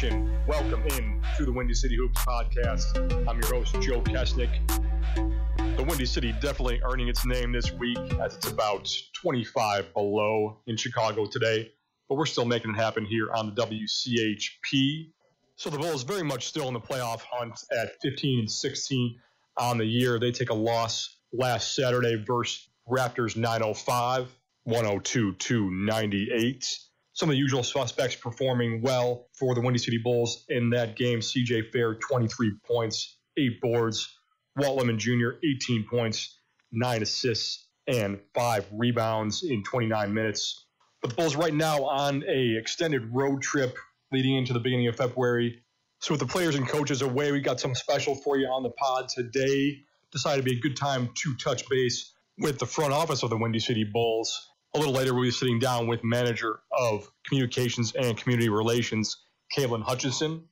Nation, welcome in to the Windy City Hoops podcast. I'm your host, Joe Kesnick. The Windy City definitely earning its name this week as it's about 25 below in Chicago today, but we're still making it happen here on the WCHP. So the Bulls very much still in the playoff hunt at 15-16 on the year. They take a loss last Saturday versus Raptors 905, 102-98. Some of the usual suspects performing well for the Windy City Bulls in that game. CJ Fair, 23 points, 8 boards. Walt Lemon Jr., 18 points, 9 assists, and 5 rebounds in 29 minutes. But the Bulls right now on a extended road trip leading into the beginning of February. So with the players and coaches away, we got something special for you on the pod today. Decided to be a good time to touch base with the front office of the Windy City Bulls. A little later, we'll be sitting down with Manager of Communications and Community Relations, Kalyn Hutchinson.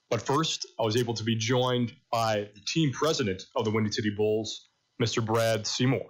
But first, I was able to be joined by the team president of the Windy City Bulls, Mr. Brad Seymour.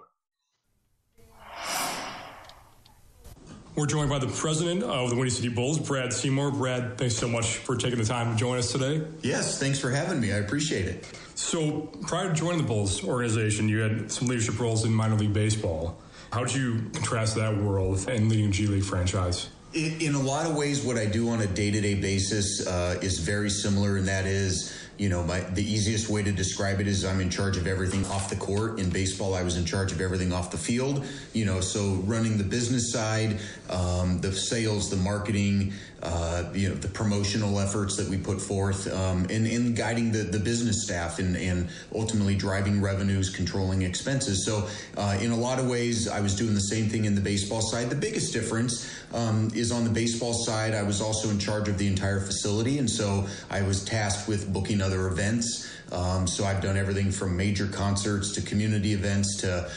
We're joined by the president of the Windy City Bulls, Brad Seymour. Brad, thanks so much for taking the time to join us today. Yes, thanks for having me. I appreciate it. So prior to joining the Bulls organization, you had some leadership roles in minor league baseball. How would you contrast that world and leading a G League franchise? In a lot of ways, what I do on a day-to-day basis is very similar, and that is, the easiest way to describe it is I'm in charge of everything off the court. In baseball, I was in charge of everything off the field, so running the business side, the sales, the marketing, the promotional efforts that we put forth, and guiding the business staff and ultimately driving revenues, controlling expenses. So in a lot of ways, I was doing the same thing in the baseball side. The biggest difference is on the baseball side, I was also in charge of the entire facility, and so I was tasked with booking other events. So I've done everything from major concerts to community events to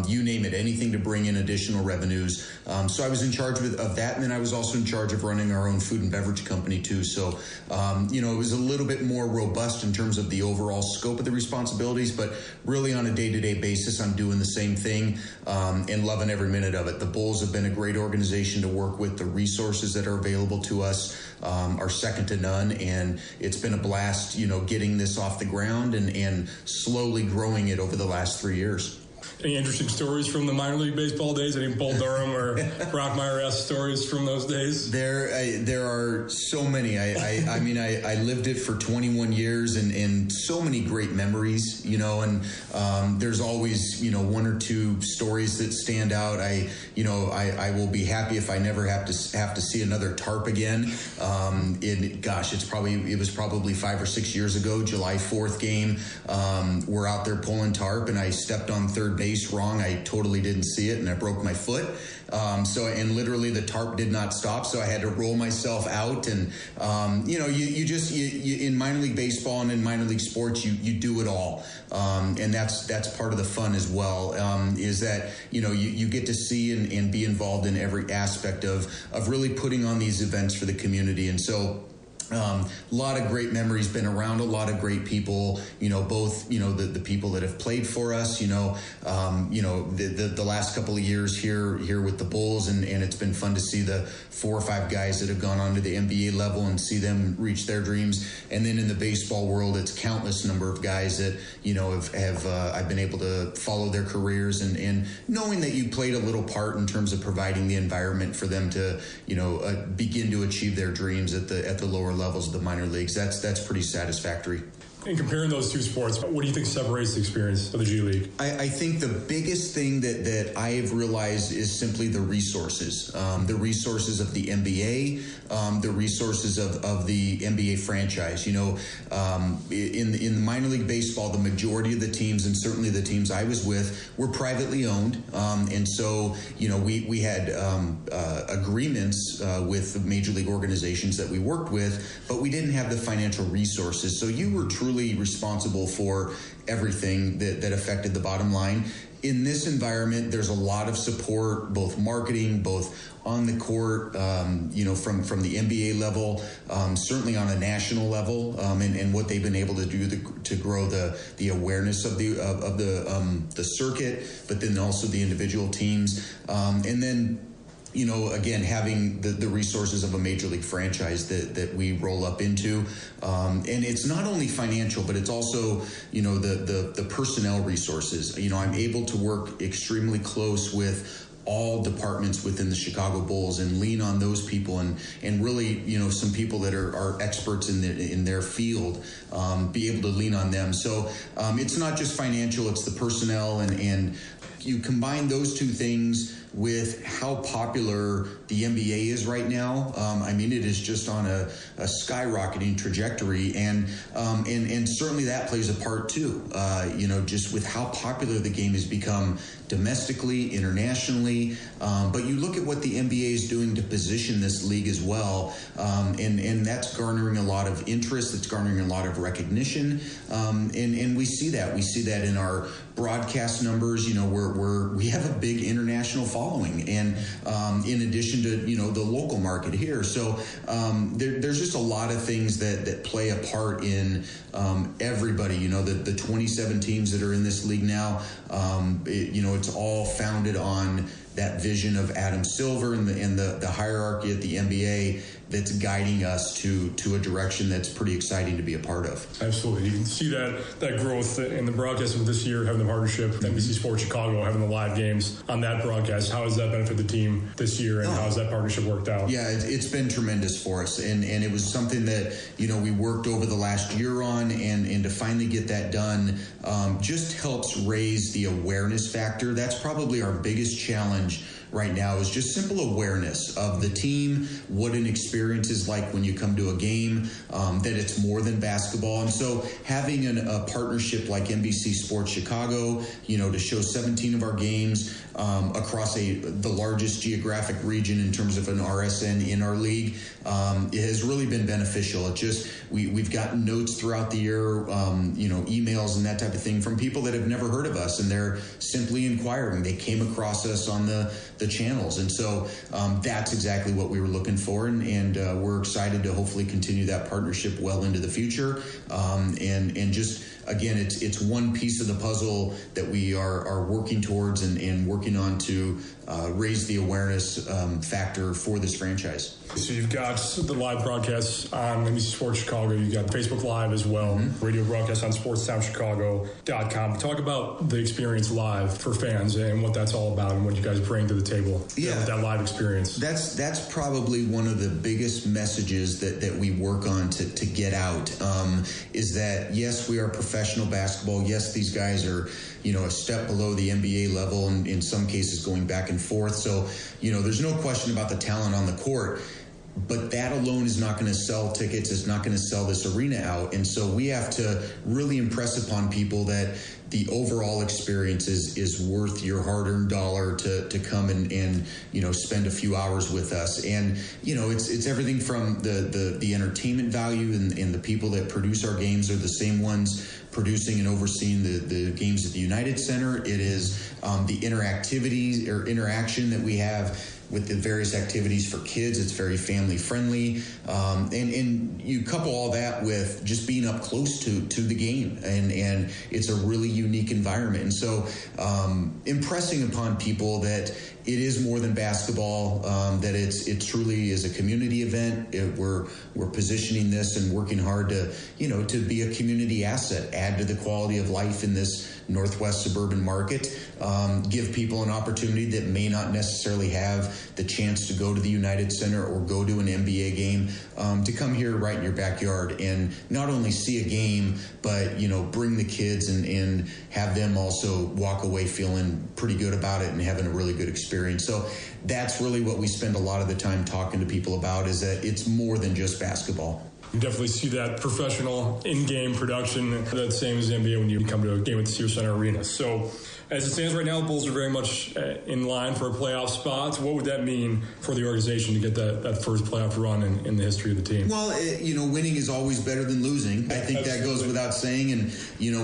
you name it, anything to bring in additional revenues. So I was in charge of that, and then I was also in charge of running our own food and beverage company too. So, it was a little bit more robust in terms of the overall scope of the responsibilities, but really on a day-to-day basis, I'm doing the same thing and loving every minute of it. The Bulls have been a great organization to work with. The resources that are available to us are second to none, and it's been a blast, getting this off the ground and slowly growing it over the last 3 years. Any interesting stories from the minor league baseball days? Any Bull Durham or Brockmeyer-esque stories from those days? There are so many. I lived it for 21 years and so many great memories, and there's always, one or two stories that stand out. I will be happy if I never have to see another tarp again. It was probably 5 or 6 years ago, July 4th game. We're out there pulling tarp and I stepped on third base wrong. I totally didn't see it and I broke my foot. And literally the tarp did not stop. So I had to roll myself out. And, you in minor league baseball and in minor league sports, you do it all. And that's part of the fun as well, is that, you get to see and be involved in every aspect of really putting on these events for the community. And so, a lot of great memories, been around a lot of great people, both, the people that have played for us, the last couple of years here with the Bulls, and it's been fun to see the 4 or 5 guys that have gone on to the NBA level and see them reach their dreams. And then in the baseball world, it's countless number of guys that, I've been able to follow their careers and knowing that you played a little part in terms of providing the environment for them to, begin to achieve their dreams at the lower levels of the minor leagues. That's pretty satisfactory. And comparing those two sports, what do you think separates the experience of the G League? I think the biggest thing that I have realized is simply the resources of the NBA, the resources of the NBA franchise. In the minor league baseball, the majority of the teams, and certainly the teams I was with, were privately owned. And so, we had agreements with the major league organizations that we worked with, but we didn't have the financial resources. So you were truly responsible for everything that affected the bottom line. In this environment, there's a lot of support, both marketing, both on the court, from the NBA level, certainly on a national level, and what they've been able to do to grow the awareness of the circuit, but then also the individual teams, and then again, having the resources of a major league franchise that we roll up into. And it's not only financial, but it's also, the personnel resources. I'm able to work extremely close with all departments within the Chicago Bulls and lean on those people and really, some people that are experts in their field, be able to lean on them. So it's not just financial, it's the personnel, and you combine those two things with how popular the NBA is right now. It is just on a skyrocketing trajectory, and certainly that plays a part too. Just with how popular the game has become domestically, internationally. But you look at what the NBA is doing to position this league as well, and that's garnering a lot of interest. It's garnering a lot of recognition, and we see that. We see that in our broadcast numbers. We have a big international following, and in addition to the local market here. So there's just a lot of things that play a part in everybody. The 27 teams that are in this league now. It's all founded on that vision of Adam Silver and the hierarchy at the NBA that's guiding us to a direction that's pretty exciting to be a part of. Absolutely. You can see that growth in the broadcast of this year, having the partnership with NBC Sports Chicago, having the live games on that broadcast. How has that benefited the team this year, and how has that partnership worked out? Yeah, it's been tremendous for us, and it was something that we worked over the last year on, and to finally get that done just helps raise the awareness factor. That's probably our biggest challenge right now, is just simple awareness of the team, what an experience is like when you come to a game, that it's more than basketball. And so having a partnership like NBC Sports Chicago, to show 17 of our games across the largest geographic region in terms of an RSN in our league, it has really been beneficial. It just, we've gotten notes throughout the year, emails and that type of thing from people that have never heard of us, and they're simply inquiring. They came across us on the channels. And so that's exactly what we were looking for. And we're excited to hopefully continue that partnership well into the future. And just, again, it's one piece of the puzzle that we are working towards and working on to raise the awareness factor for this franchise. So you've got the live broadcasts on NBC Sports Chicago. You've got Facebook Live as well, radio broadcast on SportsTownChicago.com. Talk about the experience live for fans and what that's all about and what you guys bring to the table with that live experience. That's probably one of the biggest messages that we work on to get out, is that, yes, we are professional basketball. Yes, these guys are a step below the NBA level, and in some cases going back and forth. So, there's no question about the talent on the court. But that alone is not going to sell tickets. It's not going to sell this arena out. And so we have to really impress upon people that the overall experience is worth your hard-earned dollar to come and spend a few hours with us. And it's everything from the entertainment value, and the people that produce our games are the same ones producing and overseeing the games at the United Center. It is the interactivity or interaction that we have with the various activities for kids. It's very family friendly. And you couple all that with just being up close to the game. And it's a really unique environment. And so impressing upon people that it is more than basketball, that it truly is a community event. We're positioning this and working hard to be a community asset, add to the quality of life in this Northwest suburban market, give people an opportunity that may not necessarily have the chance to go to the United Center or go to an NBA game, to come here right in your backyard and not only see a game, but bring the kids and have them also walk away feeling pretty good about it and having a really good experience. So that's really what we spend a lot of the time talking to people about, is that it's more than just basketball. You definitely see that professional in-game production, that's same as the NBA when you come to a game at the Sears Center Arena. So as it stands right now, the Bulls are very much in line for a playoff spot. What would that mean for the organization to get that first playoff run in the history of the team? Well, winning is always better than losing. I think that goes without saying. And,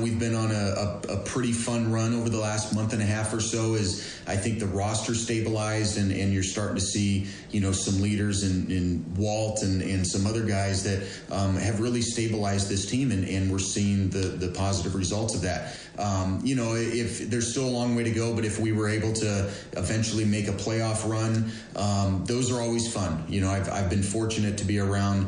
we've been on a pretty fun run over the last month and a half or so, as I think the roster stabilized and you're starting to see, some leaders in Walt and some other guys that have really stabilized this team, and we're seeing the positive results of that. If there's still a long way to go, but if we were able to eventually make a playoff run, those are always fun. I've been fortunate to be around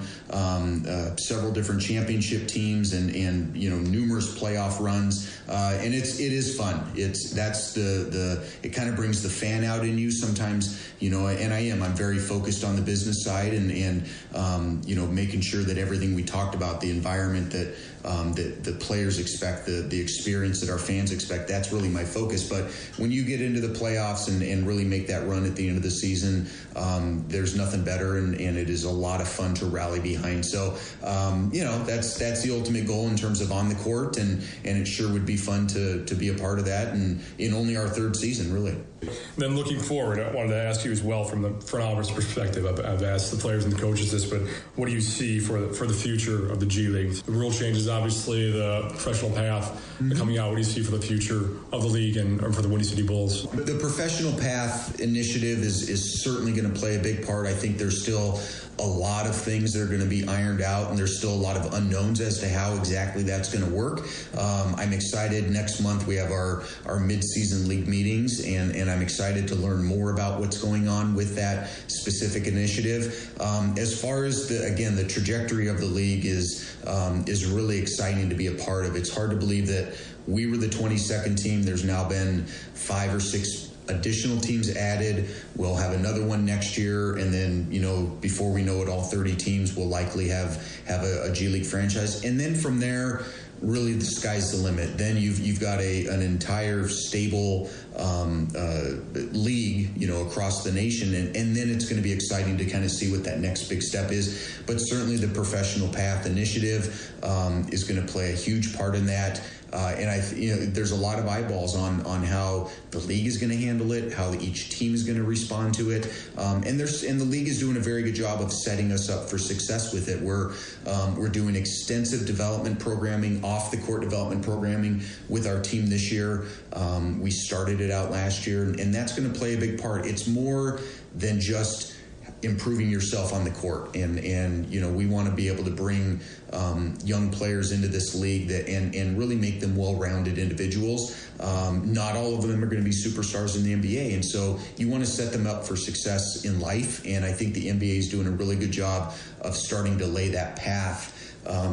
several different championship teams and numerous playoff runs, and it is fun. It kind of brings the fan out in you sometimes, and I'm very focused on the business side and making sure that everything we talked about, the environment that the players expect, the experience that our fans expect, that's really my focus. But when you get into the playoffs and really make that run at the end of the season, there's nothing better, and it is a lot of fun to rally behind. So, that's the ultimate goal in terms of on the court, and it sure would be fun to be a part of that, and in only our third season, really. Then looking forward, I wanted to ask you as well from the front office perspective. I've asked the players and the coaches this, but what do you see for the future of the G League? The rule changes, obviously, the professional path coming out. What do you see for the future of the league and for the Windy City Bulls? The professional path initiative is certainly going to play a big part. I think there's still a lot of things that are going to be ironed out, and there's still a lot of unknowns as to how exactly that's going to work. I'm excited. Next month we have our mid-season league meetings, and I'm excited to learn more about what's going on with that specific initiative. As far as the trajectory of the league is really exciting to be a part of. It's hard to believe that we were the 22nd team. There's now been 5 or 6 additional teams added. We'll have another one next year, and then before we know it, all 30 teams will likely have a G League franchise, and then from there, really the sky's the limit. Then you've got an entire stable league, across the nation, and then it's going to be exciting to kind of see what that next big step is. But certainly the professional path initiative is going to play a huge part in that. And there's a lot of eyeballs on how the league is going to handle it, how each team is going to respond to it, and the league is doing a very good job of setting us up for success with it. We're doing extensive development programming, off the court development programming with our team this year. We started it out last year, and that's going to play a big part. It's more than just improving yourself on the court, and we want to be able to bring young players into this league and really make them well-rounded individuals. Not all of them are going to be superstars in the NBA, and so you want to set them up for success in life, and I think the NBA is doing a really good job of starting to lay that path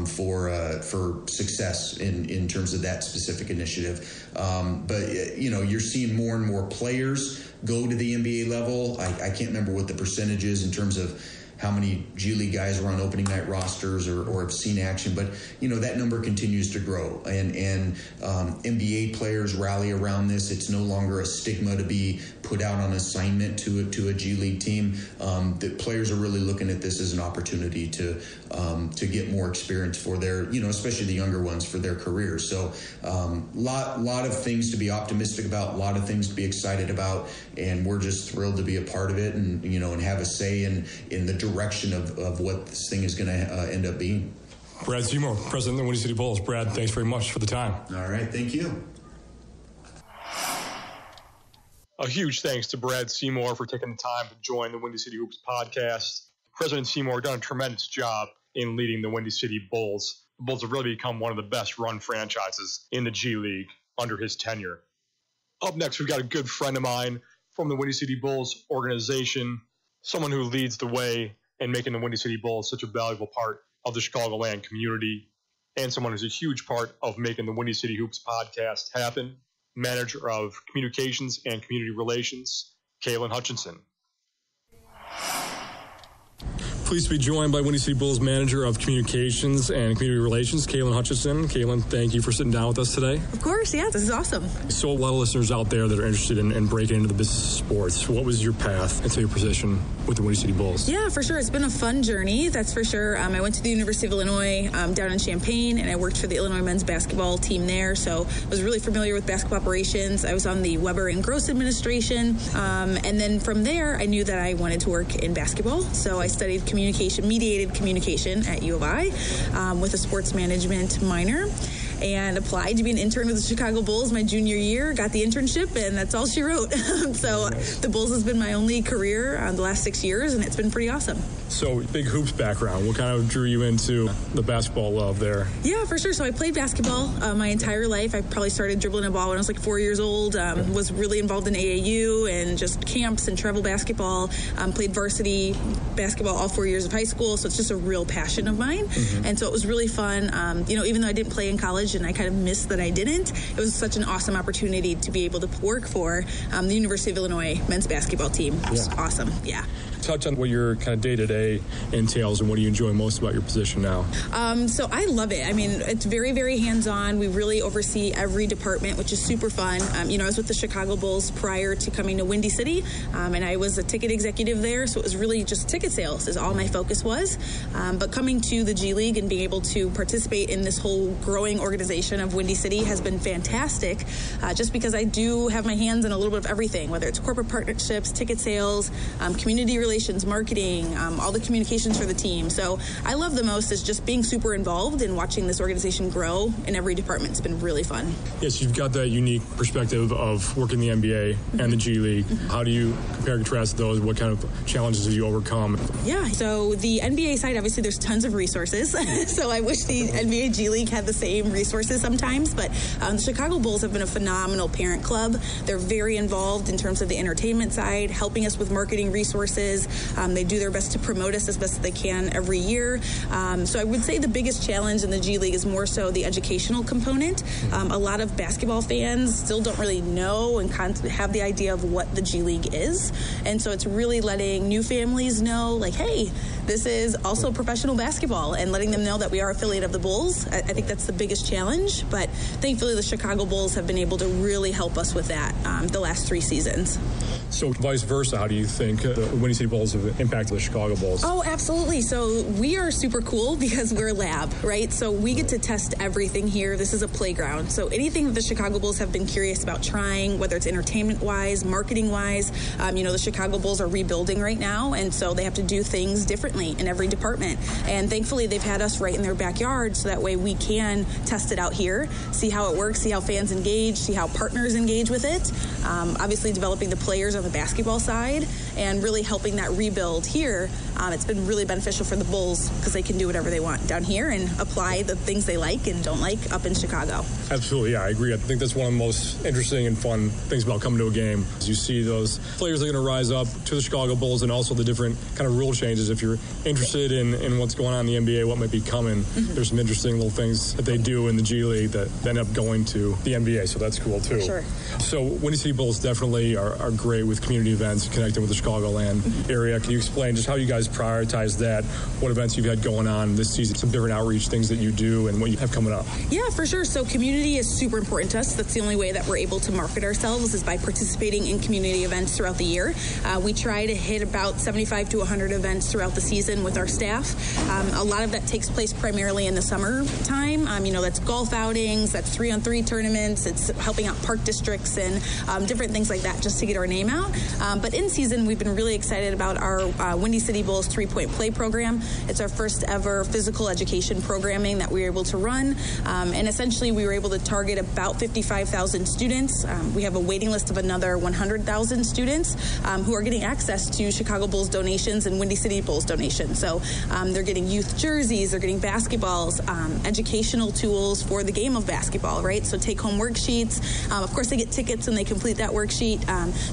for success in terms of that specific initiative. But you're seeing more and more players go to the NBA level. I can't remember what the percentage is in terms of how many G League guys are on opening night rosters or have seen action, but that number continues to grow, and NBA players rally around this. It's no longer a stigma to be put out on assignment to a G League team. The players are really looking at this as an opportunity to get more experience for their, especially the younger ones, for their careers. So lot of things to be optimistic about, a lot of things to be excited about, and we're just thrilled to be a part of it and have a say in the direction of what this thing is going to end up being. Brad Seymour, President of the Windy City Bulls. Brad, thanks very much for the time. All right, thank you. A huge thanks to Brad Seymour for taking the time to join the Windy City Hoops podcast. President Seymour done a tremendous job in leading the Windy City Bulls. The Bulls have really become one of the best run franchises in the G League under his tenure. Up next, we've got a good friend of mine from the Windy City Bulls organization, someone who leads the way in making the Windy City Bulls such a valuable part of the Chicagoland community, and someone who's a huge part of making the Windy City Hoops podcast happen, Manager of Communications and Community Relations, Kalyn Hutchinson. Pleased to be joined by Windy City Bulls Manager of Communications and Community Relations, Kalyn Hutchinson. Kalyn, thank you for sitting down with us today. Of course, yeah, this is awesome. So a lot of listeners out there that are interested in breaking into the business of sports. What was your path into your position with the Windy City Bulls? Yeah, for sure. It's been a fun journey, that's for sure. I went to the University of Illinois down in Champaign, and I worked for the Illinois men's basketball team there, so I was really familiar with basketball operations. I was on the Weber and Gross administration, and then from there, I knew that I wanted to work in basketball, so I studied mediated communication at U of I with a sports management minor. and applied to be an intern with the Chicago Bulls my junior year, got the internship, and that's all she wrote. So the Bulls has been my only career the last 6 years, and it's been pretty awesome. So big hoops background. What kind of drew you into the basketball love there? Yeah, for sure. So I played basketball my entire life. I probably started dribbling a ball when I was like 4 years old. Was really involved in AAU and just camps and travel basketball. Played varsity basketball all 4 years of high school. So it's just a real passion of mine. And so it was really fun. Even though I didn't play in college and I kind of missed that I didn't, it was such an awesome opportunity to be able to work for the University of Illinois men's basketball team. It was awesome. Yeah. Touch on what your kind of day-to-day entails and what do you enjoy most about your position now? So I love it. I mean, it's very, very hands-on. We really oversee every department, which is super fun. I was with the Chicago Bulls prior to coming to Windy City, and I was a ticket executive there, so it was really just ticket sales is all my focus was. But coming to the G League and being able to participate in this whole growing organization of Windy City has been fantastic, just because I do have my hands in a little bit of everything, whether it's corporate partnerships, ticket sales, community relations, marketing, all the communications for the team. So I love the most is just being super involved and watching this organization grow in every department. It's been really fun. Yes, you've got that unique perspective of working in the NBA and the G League. How do you compare and contrast those? What kind of challenges have you overcome? Yeah, so the NBA side, obviously there's tons of resources. So I wish the NBA G League had the same resources sometimes, but the Chicago Bulls have been a phenomenal parent club. They're very involved in terms of the entertainment side, helping us with marketing resources. They do their best to promote us as best as they can every year. So I would say the biggest challenge in the G League is more so the educational component. A lot of basketball fans still don't really know and have the idea of what the G League is. And so it's really letting new families know, like, hey, this is also professional basketball, and letting them know that we are affiliate of the Bulls. I think that's the biggest challenge, but thankfully the Chicago Bulls have been able to really help us with that the last 3 seasons. So vice versa, how do you think the Windy City Bulls have impacted the Chicago Bulls? Oh, absolutely. So we are super cool because we're a lab, right? So we get to test everything here. This is a playground. So anything that the Chicago Bulls have been curious about trying, whether it's entertainment-wise, marketing-wise, the Chicago Bulls are rebuilding right now, and so they have to do things differently in every department. And thankfully, they've had us right in their backyard, so that way we can test it out here, see how it works, see how fans engage, see how partners engage with it. Obviously, developing the players on the basketball side and really helping that rebuild here. It's been really beneficial for the Bulls because they can do whatever they want down here and apply the things they like and don't like up in Chicago. Absolutely, yeah, I agree. I think that's one of the most interesting and fun things about coming to a game. You see those players that are going to rise up to the Chicago Bulls, and also the different kind of rule changes. If you're interested in what's going on in the NBA, what might be coming, there's some interesting little things that they do in the G League that end up going to the NBA, so that's cool too. Sure. So Windy City Bulls definitely are great with community events, connecting with the Chicagoland area. Can you explain just how you guys prioritize that, what events you've had going on this season, some different outreach things that you do, and what you have coming up? Yeah, for sure. So community is super important to us. That's the only way that we're able to market ourselves is by participating in community events throughout the year. We try to hit about 75 to 100 events throughout the season with our staff. A lot of that takes place primarily in the summertime. That's golf outings, that's 3-on-3 tournaments, it's helping out park districts and different things like that just to get our name out. But in season, we've been really excited about our Windy City Bulls 3-point play program. It's our first ever physical education programming that we were able to run. And essentially, we were able to target about 55,000 students. We have a waiting list of another 100,000 students who are getting access to Chicago Bulls donations and Windy City Bulls donations. So they're getting youth jerseys, they're getting basketballs, educational tools for the game of basketball, right? So take-home worksheets. Of course, they get tickets and they complete that worksheet.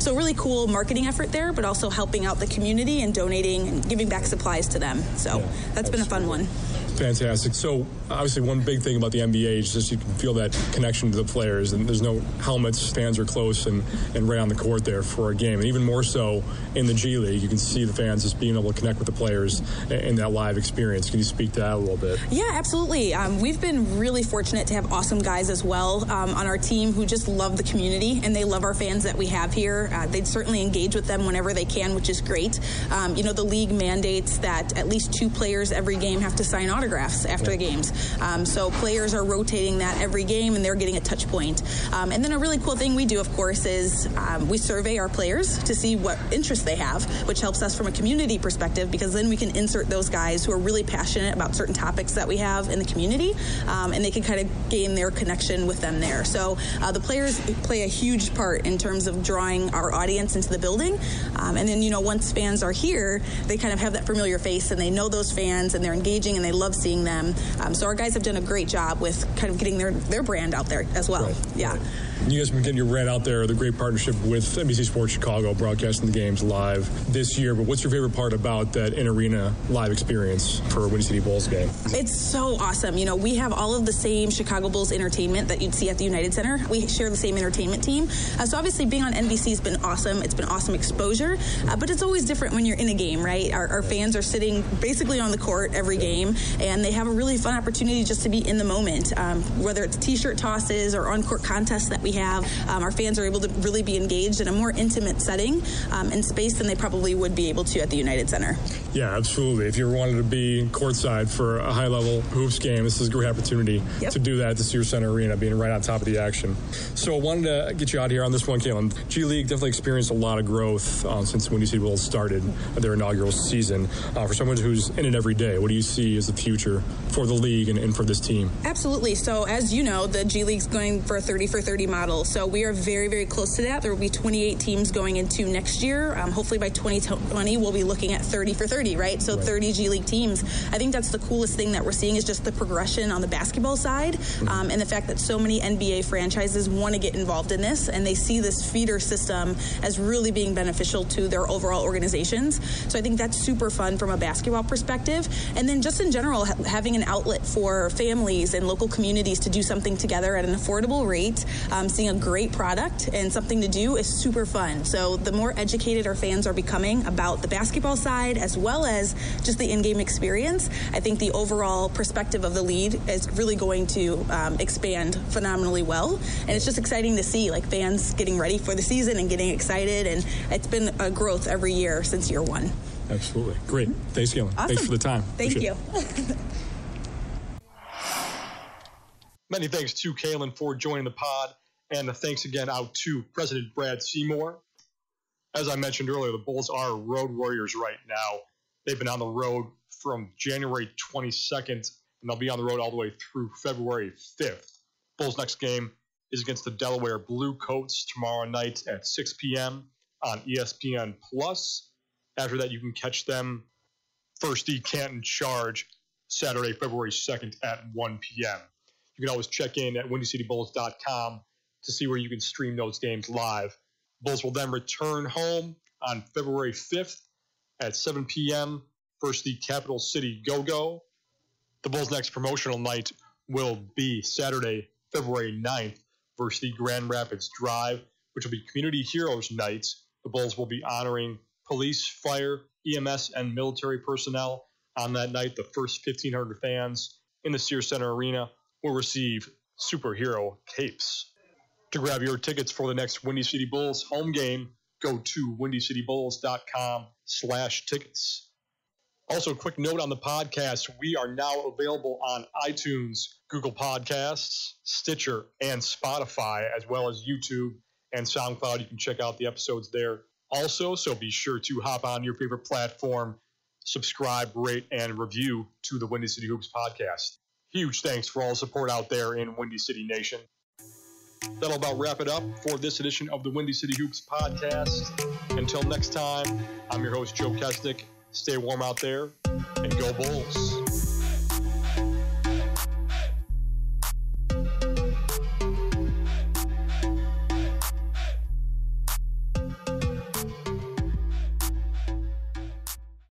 So really cool marketing effort there, but also helping out the community and donating and giving back supplies to them. So that's been a fun one. Fantastic. So obviously one big thing about the NBA is just you can feel that connection to the players, and there's no helmets, fans are close and right on the court there for a game. And even more so in the G League, you can see the fans just being able to connect with the players in that live experience. Can you speak to that a little bit? Yeah, absolutely. We've been really fortunate to have awesome guys as well on our team who just love the community and they love our fans that we have here. They'd certainly engage with them whenever they can, which is great. The league mandates that at least 2 players every game have to sign autographs. autographs after the games. So players are rotating that every game, and they're getting a touch point. And then a really cool thing we do, of course, is we survey our players to see what interests they have, which helps us from a community perspective, because then we can insert those guys who are really passionate about certain topics that we have in the community, and they can kind of gain their connection with them there. So the players play a huge part in terms of drawing our audience into the building. And then, once fans are here, they kind of have that familiar face, and they know those fans, and they're engaging, and they love seeing them. So our guys have done a great job with kind of getting their brand out there as well. Right. Yeah. Right. You guys have been getting your brand out there, the great partnership with NBC Sports Chicago, broadcasting the games live this year. But what's your favorite part about that in-arena live experience for a Windy City Bulls game? It's so awesome. We have all of the same Chicago Bulls entertainment that you'd see at the United Center. We share the same entertainment team. So obviously being on NBC has been awesome. It's been awesome exposure. But it's always different when you're in a game, right? Our fans are sitting basically on the court every game, and they have a really fun opportunity just to be in the moment. Whether it's T-shirt tosses or on-court contests that we have, our fans are able to really be engaged in a more intimate setting and space than they probably would be able to at the United Center. Yeah, absolutely. If you ever wanted to be courtside for a high-level hoops game, this is a great opportunity to do that at the Sears Center Arena, being right on top of the action. So I wanted to get you out here on this one, Kalyn. G League definitely experienced a lot of growth since the Windy City Bulls started their inaugural season. For someone who's in it every day, what do you see as the future for the league and for this team? Absolutely. So as you know, the G League's going for a 30-for-30 model. So we are very, very close to that. There will be 28 teams going into next year. Hopefully by 2020, we'll be looking at 30-for-30, right? So 30 G League teams. I think that's the coolest thing that we're seeing is just the progression on the basketball side, and the fact that so many NBA franchises want to get involved in this, and they see this feeder system as really being beneficial to their overall organizations. So I think that's super fun from a basketball perspective. And then just in general, having an outlet for families and local communities to do something together at an affordable rate, seeing a great product and something to do is super fun. So the more educated our fans are becoming about the basketball side as well as just the in-game experience, I think the overall perspective of the league is really going to expand phenomenally well. And it's just exciting to see fans getting ready for the season and getting excited. And it's been a growth every year since year one. Absolutely. Great. Thanks, Kalyn. Awesome. Thanks for the time. Thank you. Many thanks to Kalyn for joining the pod, and thanks again out to President Brad Seymour. As I mentioned earlier, the Bulls are road warriors right now. They've been on the road from January 22nd, and they'll be on the road all the way through February 5th. Bulls' next game is against the Delaware Bluecoats tomorrow night at 6 p.m. on ESPN+. After that, you can catch them First D Canton Charge Saturday, February 2nd at 1 p.m. You can always check in at WindyCityBulls.com to see where you can stream those games live. Bulls will then return home on February 5th at 7 p.m. First the Capital City Go-Go. The Bulls' next promotional night will be Saturday, February 9th versus the Grand Rapids Drive, which will be Community Heroes Night. The Bulls will be honoring police, fire, EMS, and military personnel on that night. The first 1,500 fans in the Sears Center Arena will receive superhero capes. To grab your tickets for the next Windy City Bulls home game, go to WindyCityBulls.com/tickets. Also, a quick note on the podcast, we are now available on iTunes, Google Podcasts, Stitcher, and Spotify, as well as YouTube and SoundCloud. You can check out the episodes there also, so be sure to hop on your favorite platform, subscribe, rate, and review to the Windy City Hoops podcast. Huge thanks for all the support out there in Windy City Nation. That'll about wrap it up for this edition of the Windy City Hoops podcast. Until next time, I'm your host, Joe Kesnick. Stay warm out there and go Bulls.